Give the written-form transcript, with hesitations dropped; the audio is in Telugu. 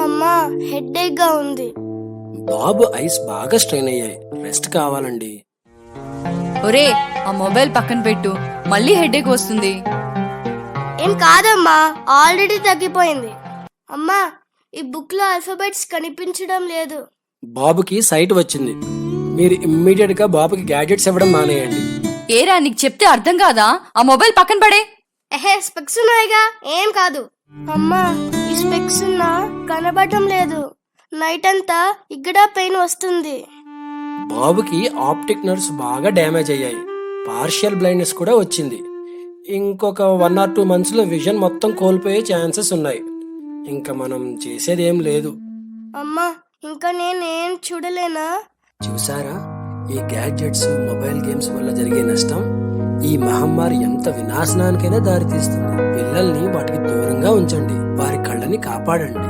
అమ్మా హెడేక్ గా ఉంది. బాబు ఐస్ బాగా స్ట్రెయిన్ అయ్యాయి, రెస్ట్ కావాలండి. ఒరే, ఆ మొబైల్ పక్కన పెట్టు, మళ్ళీ హెడేక్ వస్తుంది. ఏం కాదమ్మా, ఆల్రెడీ తగ్గిపోయింది. అమ్మా ఈ బుక్ లో ఆల్ఫాబెట్స్ కనిపించడం లేదు. బాబుకి సైట్ వచ్చింది. మీరు ఇమ్మీడియట్ గా బాబుకి గ్యాడ్జెట్స్ ఇవ్వడం మానేయండి. ఏరా, నీకు చెప్తే అర్థం కాదా? ఆ మొబైల్ పక్కన పడే. స్పెక్స్ ఉన్నాయిగా, ఏం కాదు. అమ్మా ఈ స్పెక్స్ ఉన్నా కనబడటం లేదు. నైట్ అంతా ఇక్కడ పెయిన్ వస్తుంది. బాబుకి ఆప్టిక్ నర్వ్స్ బాగా డ్యామేజ్ అయ్యాయి, పార్షియల్ బ్లైండ్నెస్ కూడా వచ్చింది. ఇంకొక 1 or 2 months లో విజన్ మొత్తం కోల్పోయే ఛాన్సెస్ ఉన్నాయి. ఇంకా మనం చేసేది ఏం లేదు. అమ్మా ఇంకా నేనేం చూడలేనా? చూసారా, ఈ గ్యాడ్జెట్స్ మొబైల్ గేమ్స్ వల్ల జరిగే నష్టం? ఈ మహమ్మారి ఎంత వినాశనానికైనా దారితీస్తుంది. పిల్లల్ని వాటికి దూరంగా ఉంచండి, వారి కళ్ళని కాపాడండి.